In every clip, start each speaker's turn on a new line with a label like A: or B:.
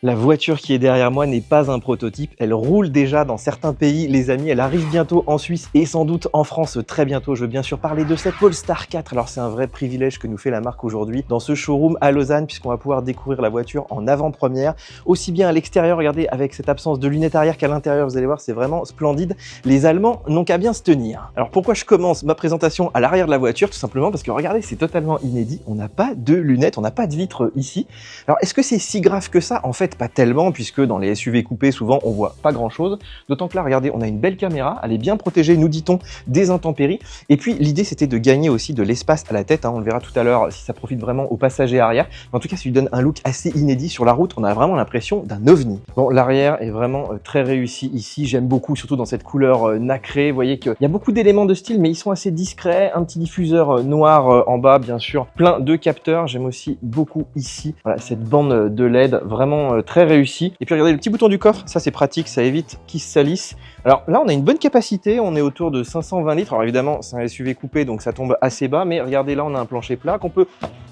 A: La voiture qui est derrière moi n'est pas un prototype, elle roule déjà dans certains pays, les amis, elle arrive bientôt en Suisse et sans doute en France très bientôt. Je veux bien sûr parler de cette Polestar 4. Alors c'est un vrai privilège que nous fait la marque aujourd'hui dans ce showroom à Lausanne, puisqu'on va pouvoir découvrir la voiture en avant-première, aussi bien à l'extérieur, regardez, avec cette absence de lunettes arrière qu'à l'intérieur, vous allez voir, c'est vraiment splendide. Les Allemands n'ont qu'à bien se tenir. Alors pourquoi je commence ma présentation à l'arrière de la voiture? Tout simplement parce que regardez, c'est totalement inédit, on n'a pas de lunettes, on n'a pas de vitres ici. Alors est-ce que c'est si grave que ça? En fait, pas tellement, puisque dans les SUV coupés, souvent, on voit pas grand-chose. D'autant que là, regardez, on a une belle caméra, elle est bien protégée, nous dit-on, des intempéries. Et puis, l'idée, c'était de gagner aussi de l'espace à la tête, hein. On le verra tout à l'heure si ça profite vraiment aux passagers arrière. Mais en tout cas, ça lui donne un look assez inédit sur la route. On a vraiment l'impression d'un ovni. Bon, l'arrière est vraiment très réussi ici. J'aime beaucoup, surtout dans cette couleur nacrée. Vous voyez qu'il y a beaucoup d'éléments de style, mais ils sont assez discrets. Un petit diffuseur noir en bas, bien sûr. Plein de capteurs. J'aime aussi beaucoup ici. Voilà, cette bande de LED, vraiment très réussie. Et puis regardez le petit bouton du coffre, ça c'est pratique, ça évite qu'il se salisse. Alors là on a une bonne capacité, on est autour de 520 litres. Alors évidemment c'est un SUV coupé donc ça tombe assez bas, mais regardez là on a un plancher plat qu'on peut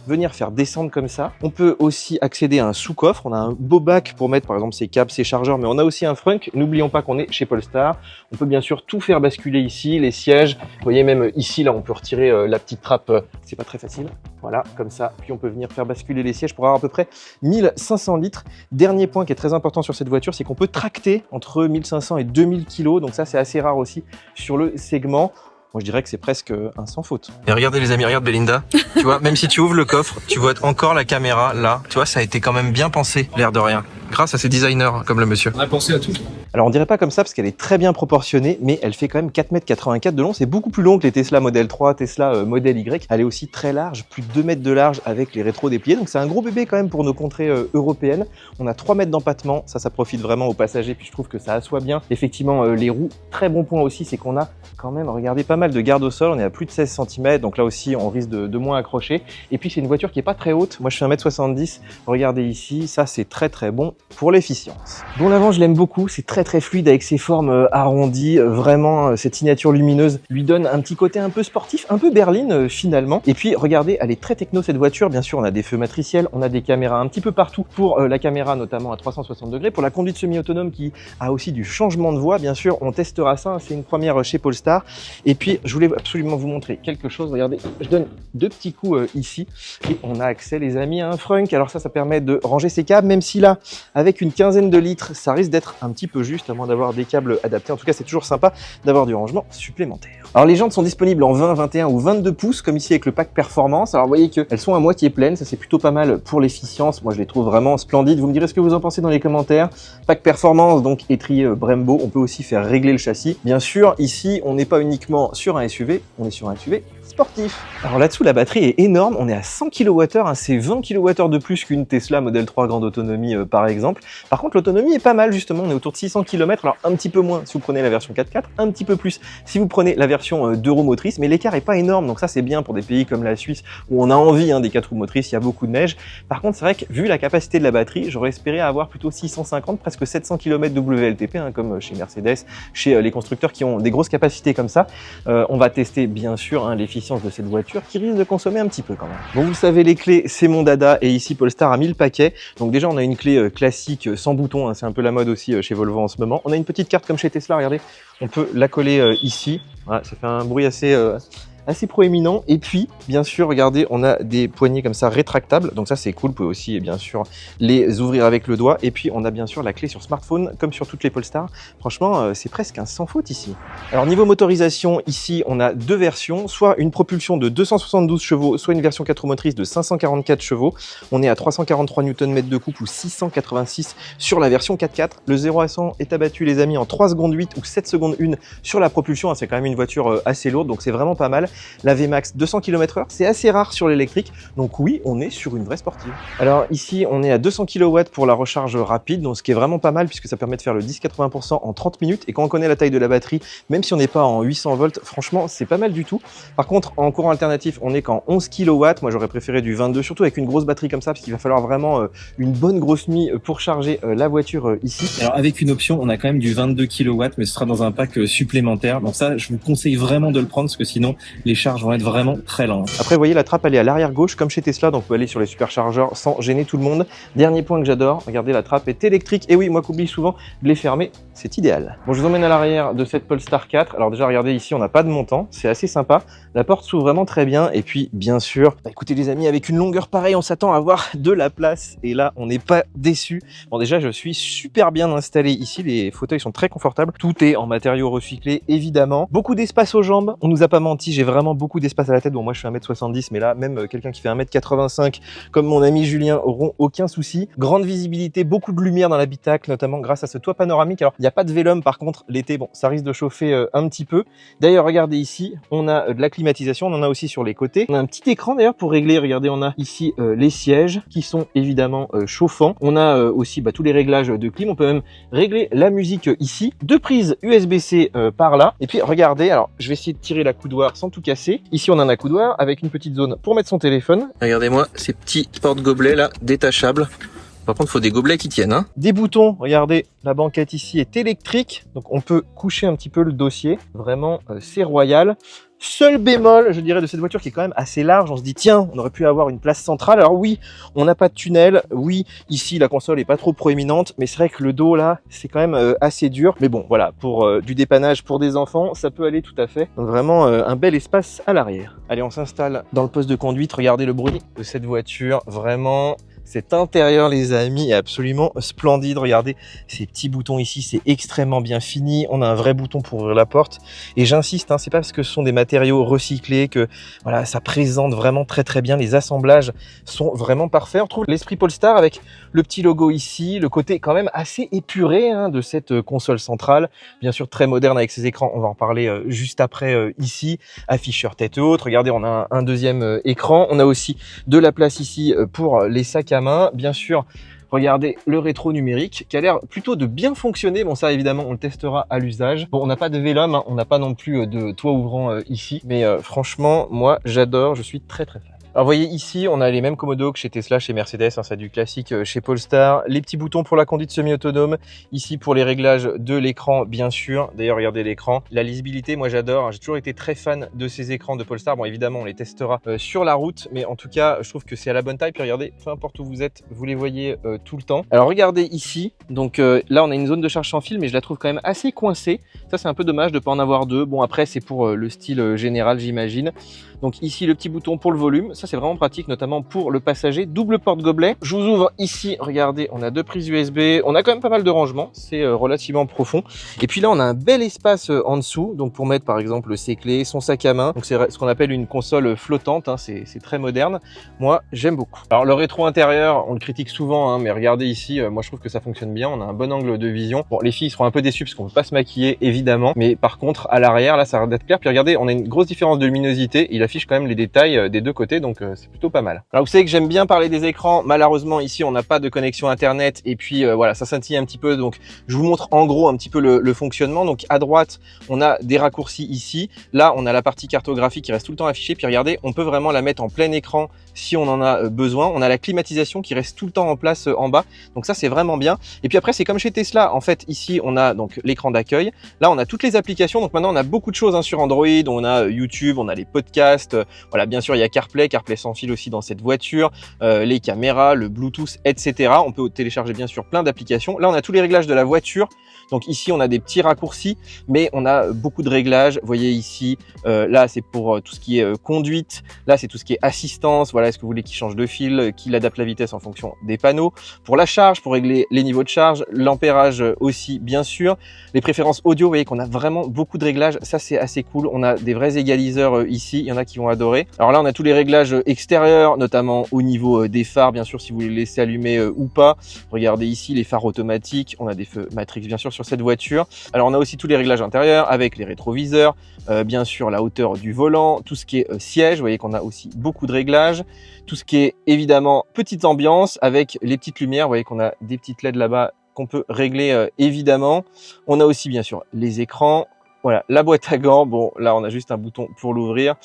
A: venir faire descendre comme ça. On peut aussi accéder à un sous-coffre, on a un beau bac pour mettre par exemple ses câbles, ses chargeurs, mais on a aussi un frunk. N'oublions pas qu'on est chez Polestar. On peut bien sûr tout faire basculer ici, les sièges. Vous voyez même ici là on peut retirer la petite trappe, c'est pas très facile. Voilà, comme ça, puis on peut venir faire basculer les sièges pour avoir à peu près 1500 litres. Dernier point qui est très important sur cette voiture, c'est qu'on peut tracter entre 1500 et 2000 kg, donc ça c'est assez rare aussi sur le segment. Moi, je dirais que c'est presque un sans faute.
B: Et regardez les amis, regarde Belinda. Tu vois, même si tu ouvres le coffre, tu vois encore la caméra là. Tu vois, ça a été quand même bien pensé, l'air de rien. Grâce à ces designers comme le monsieur.
C: On a pensé à tout.
A: Alors on dirait pas comme ça parce qu'elle est très bien proportionnée, mais elle fait quand même 4,84 m de long. C'est beaucoup plus long que les Tesla Model 3, Tesla Model Y. Elle est aussi très large, plus de 2 mètres de large avec les rétros dépliés. Donc c'est un gros bébé quand même pour nos contrées européennes. On a 3 mètres d'empattement, ça profite vraiment aux passagers. Puis je trouve que ça assoit bien. Effectivement, les roues, très bon point aussi, c'est qu'on a quand même, regardez, pas mal de garde au sol. On est à plus de 16 cm, donc là aussi on risque de moins accrocher. Et puis c'est une voiture qui est pas très haute. Moi je fais 1m70. Regardez ici, ça c'est très très bon pour l'efficience. Bon, l'avant je l'aime beaucoup, c'est très fluide avec ses formes arrondies, vraiment cette signature lumineuse lui donne un petit côté un peu sportif, un peu berline finalement. Et puis regardez, elle est très techno cette voiture, bien sûr on a des feux matriciels, on a des caméras un petit peu partout pour la caméra notamment à 360 degrés, pour la conduite semi-autonome qui a aussi du changement de voie, bien sûr on testera ça, c'est une première chez Polestar. Et puis je voulais absolument vous montrer quelque chose, regardez, je donne 2 petits coups ici et on a accès les amis à un frunk. Alors ça permet de ranger ses câbles, même si là avec une quinzaine de litres ça risque d'être un petit peu juste, à moins d'avoir des câbles adaptés. En tout cas, c'est toujours sympa d'avoir du rangement supplémentaire. Alors, les jantes sont disponibles en 20, 21 ou 22 pouces, comme ici avec le pack performance. Alors, vous voyez qu'elles sont à moitié pleines. Ça, c'est plutôt pas mal pour l'efficience. Moi, je les trouve vraiment splendides. Vous me direz ce que vous en pensez dans les commentaires. Pack performance, donc étrier Brembo. On peut aussi faire régler le châssis. Bien sûr, ici, on n'est pas uniquement sur un SUV, on est sur un SUV sportif. Alors là-dessous, la batterie est énorme, on est à 100 kWh, hein, c'est 20 kWh de plus qu'une Tesla Model 3 grande autonomie par exemple. Par contre, l'autonomie est pas mal justement, on est autour de 600 km, alors un petit peu moins si vous prenez la version 4x4, un petit peu plus si vous prenez la version 2 roues motrices, mais l'écart est pas énorme, donc ça c'est bien pour des pays comme la Suisse où on a envie des 4 roues motrices, il y a beaucoup de neige. Par contre, c'est vrai que vu la capacité de la batterie, j'aurais espéré avoir plutôt 650, presque 700 km WLTP, hein, comme chez Mercedes, chez les constructeurs qui ont des grosses capacités comme ça. On va tester bien sûr l'efficience de cette voiture qui risque de consommer un petit peu quand même. Bon, vous le savez, les clés, c'est mon dada et ici Polestar a mis le paquet. Donc déjà, on a une clé classique sans bouton, hein, c'est un peu la mode aussi chez Volvo en ce moment. On a une petite carte comme chez Tesla, regardez, on peut la coller ici. Voilà, ça fait un bruit assez proéminent. Et puis, bien sûr, regardez, on a des poignées comme ça rétractables. Donc ça, c'est cool. Vous pouvez aussi, bien sûr, les ouvrir avec le doigt. Et puis, on a bien sûr la clé sur smartphone, comme sur toutes les Polestar. Franchement, c'est presque un sans faute ici. Alors, niveau motorisation, ici, on a 2 versions. Soit une propulsion de 272 chevaux, soit une version 4 roues motrices de 544 chevaux. On est à 343 Nm de couple ou 686 sur la version 4x4. Le 0 à 100 est abattu, les amis, en 3 secondes 8 ou 7 secondes 1 sur la propulsion. C'est quand même une voiture assez lourde, donc c'est vraiment pas mal. La VMAX 200 km/h, c'est assez rare sur l'électrique, donc oui, on est sur une vraie sportive. Alors ici, on est à 200 kW pour la recharge rapide, donc ce qui est vraiment pas mal puisque ça permet de faire le 10-80% en 30 minutes. Et quand on connaît la taille de la batterie, même si on n'est pas en 800 volts, franchement, c'est pas mal du tout. Par contre, en courant alternatif, on est qu'en 11 kW. Moi, j'aurais préféré du 22, surtout avec une grosse batterie comme ça, parce qu'il va falloir vraiment une bonne grosse nuit pour charger la voiture ici.
D: Alors avec une option, on a quand même du 22 kW, mais ce sera dans un pack supplémentaire. Donc ça, je vous conseille vraiment de le prendre parce que sinon,
B: les charges vont être vraiment très lentes.
A: Après, vous voyez, la trappe, elle est à l'arrière gauche, comme chez Tesla, donc on peut aller sur les superchargeurs sans gêner tout le monde. Dernier point que j'adore, regardez, la trappe est électrique. Et oui, moi qui oublie souvent de les fermer, c'est idéal. Bon, je vous emmène à l'arrière de cette Polestar 4. Alors déjà, regardez ici, on n'a pas de montant, c'est assez sympa. La porte s'ouvre vraiment très bien. Et puis, bien sûr, écoutez les amis, avec une longueur pareille, on s'attend à avoir de la place. Et là, on n'est pas déçu. Bon, déjà, je suis super bien installé ici. Les fauteuils sont très confortables. Tout est en matériaux recyclés, évidemment. Beaucoup d'espace aux jambes. On nous a pas menti, j'ai vraiment beaucoup d'espace à la tête. Bon, moi, je suis 1m70, mais là, même quelqu'un qui fait 1m85, comme mon ami Julien, auront aucun souci. Grande visibilité, beaucoup de lumière dans l'habitacle, notamment grâce à ce toit panoramique. Alors, il n'y a pas de Vélum, par contre, l'été, bon, ça risque de chauffer un petit peu. D'ailleurs, regardez ici, on a de la climatisation, on en a aussi sur les côtés. On a un petit écran, d'ailleurs, pour régler. Regardez, on a ici les sièges qui sont évidemment chauffants. On a aussi tous les réglages de clim. On peut même régler la musique ici. Deux prises USB-C par là. Et puis, regardez, alors, je vais essayer de tirer la coudoir sans tout casser. Ici, on a un accoudoir avec une petite zone pour mettre son téléphone.
B: Regardez-moi ces petits porte-gobelets là, détachables. Par contre, il faut des gobelets qui tiennent. Hein.
A: Des boutons, regardez, la banquette ici est électrique. Donc, on peut coucher un petit peu le dossier. Vraiment, c'est royal. Seul bémol, je dirais, de cette voiture qui est quand même assez large, on se dit tiens, on aurait pu avoir une place centrale. Alors oui, on n'a pas de tunnel, oui, ici la console est pas trop proéminente, mais c'est vrai que le dos là, c'est quand même assez dur. Mais bon, voilà, pour du dépannage pour des enfants, ça peut aller tout à fait. Donc vraiment un bel espace à l'arrière. Allez, on s'installe dans le poste de conduite, regardez le bruit de cette voiture, vraiment... Cet intérieur, les amis, est absolument splendide. Regardez ces petits boutons ici, c'est extrêmement bien fini. On a un vrai bouton pour ouvrir la porte. Et j'insiste, c'est pas parce que ce sont des matériaux recyclés que voilà, ça présente vraiment très très bien. Les assemblages sont vraiment parfaits. On trouve l'esprit Polestar avec le petit logo ici, le côté quand même assez épuré de cette console centrale. Bien sûr, très moderne avec ses écrans. On va en parler juste après ici. Afficheur tête haute. Regardez, on a un deuxième écran. On a aussi de la place ici pour les sacs à main, bien sûr. Regardez le rétro numérique qui a l'air plutôt de bien fonctionner. Bon, ça évidemment on le testera à l'usage. Bon, on n'a pas de Vélum, on n'a pas non plus de toit ouvrant ici, mais franchement moi j'adore, je suis très fan. Alors vous voyez ici, on a les mêmes commodos que chez Tesla, chez Mercedes, c'est du classique chez Polestar. Les petits boutons pour la conduite semi-autonome, ici pour les réglages de l'écran bien sûr. D'ailleurs regardez l'écran, la lisibilité, moi j'adore, j'ai toujours été très fan de ces écrans de Polestar. Bon évidemment on les testera sur la route, mais en tout cas je trouve que c'est à la bonne taille. Puis regardez, peu importe où vous êtes, vous les voyez tout le temps. Alors regardez ici, donc là on a une zone de charge sans fil, mais je la trouve quand même assez coincée. Ça c'est un peu dommage de ne pas en avoir deux. Bon après c'est pour le style général j'imagine. Donc ici le petit bouton pour le volume, ça c'est vraiment pratique notamment pour le passager, double porte-gobelet. Je vous ouvre ici, regardez, on a deux prises USB, on a quand même pas mal de rangement, c'est relativement profond. Et puis là on a un bel espace en dessous, donc pour mettre par exemple ses clés, son sac à main. Donc c'est ce qu'on appelle une console flottante, c'est très moderne. Moi j'aime beaucoup. Alors le rétro intérieur, on le critique souvent, mais regardez ici, moi je trouve que ça fonctionne bien, on a un bon angle de vision. Bon les filles seront un peu déçues parce qu'on peut pas se maquiller évidemment, mais par contre à l'arrière là ça a l'air d'être clair. Puis regardez, on a une grosse différence de luminosité, il affiche quand même les détails des deux côtés, donc c'est plutôt pas mal. Alors vous savez que j'aime bien parler des écrans, malheureusement ici on n'a pas de connexion internet et puis voilà, ça scintille un petit peu, donc je vous montre en gros un petit peu le fonctionnement. Donc à droite on a des raccourcis ici, là on a la partie cartographie qui reste tout le temps affichée, puis regardez on peut vraiment la mettre en plein écran si on en a besoin. On a la climatisation qui reste tout le temps en place en bas, donc ça c'est vraiment bien. Et puis après c'est comme chez Tesla, en fait ici on a donc l'écran d'accueil, là on a toutes les applications, donc maintenant on a beaucoup de choses sur Android, on a YouTube, on a les podcasts, voilà bien sûr il y a CarPlay sans fil aussi dans cette voiture, les caméras, le Bluetooth, etc. On peut télécharger bien sûr plein d'applications. Là on a tous les réglages de la voiture, donc ici on a des petits raccourcis, mais on a beaucoup de réglages. Vous voyez ici, là c'est pour tout ce qui est conduite, là c'est tout ce qui est assistance, voilà, est-ce que vous voulez qu'il change de fil, qu'il adapte la vitesse en fonction des panneaux, pour la charge, pour régler les niveaux de charge, l'ampérage aussi bien sûr, les préférences audio, vous voyez qu'on a vraiment beaucoup de réglages, ça c'est assez cool. On a des vrais égaliseurs ici, il y en a qui vont adorer. Alors là on a tous les réglages extérieurs, notamment au niveau des phares, bien sûr si vous les laissez allumer ou pas. Regardez ici les phares automatiques, on a des feux Matrix bien sûr sur cette voiture. Alors on a aussi tous les réglages intérieurs avec les rétroviseurs, bien sûr la hauteur du volant, tout ce qui est siège, vous voyez qu'on a aussi beaucoup de réglages, tout ce qui est évidemment petite ambiance avec les petites lumières, vous voyez qu'on a des petites LED là-bas qu'on peut régler évidemment. On a aussi bien sûr les écrans, voilà la boîte à gants, bon là on a juste un bouton pour l'ouvrir.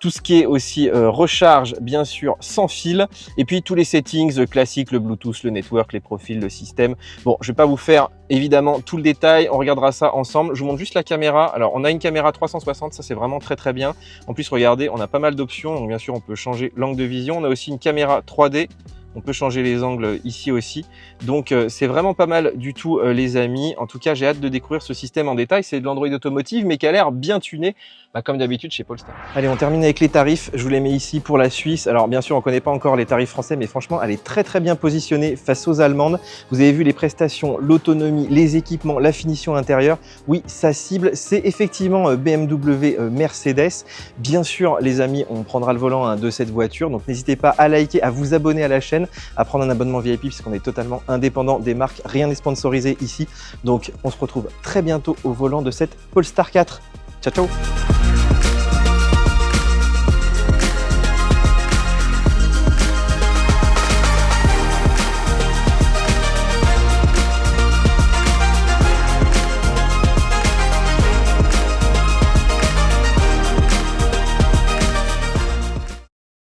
A: tout ce qui est aussi recharge, bien sûr, sans fil, et puis tous les settings classiques, le Bluetooth, le network, les profils, le système. Bon, je vais pas vous faire évidemment tout le détail, on regardera ça ensemble. Je vous montre juste la caméra. Alors, on a une caméra 360, ça c'est vraiment très bien. En plus, regardez, on a pas mal d'options, donc bien sûr, on peut changer l'angle de vision. On a aussi une caméra 3D. On peut changer les angles ici aussi. Donc, c'est vraiment pas mal du tout, les amis. En tout cas, j'ai hâte de découvrir ce système en détail. C'est de l'Android automotive, mais qui a l'air bien tuné, comme d'habitude chez Polestar. Allez, on termine avec les tarifs. Je vous les mets ici pour la Suisse. Alors, bien sûr, on ne connaît pas encore les tarifs français, mais franchement, elle est très bien positionnée face aux allemandes. Vous avez vu les prestations, l'autonomie, les équipements, la finition intérieure. Oui, sa cible, c'est effectivement BMW Mercedes. Bien sûr, les amis, on prendra le volant de cette voiture. Donc, n'hésitez pas à liker, à vous abonner à la chaîne, à prendre un abonnement VIP puisqu'on est totalement indépendant des marques, rien n'est sponsorisé ici. Donc on se retrouve très bientôt au volant de cette Polestar 4. Ciao ciao.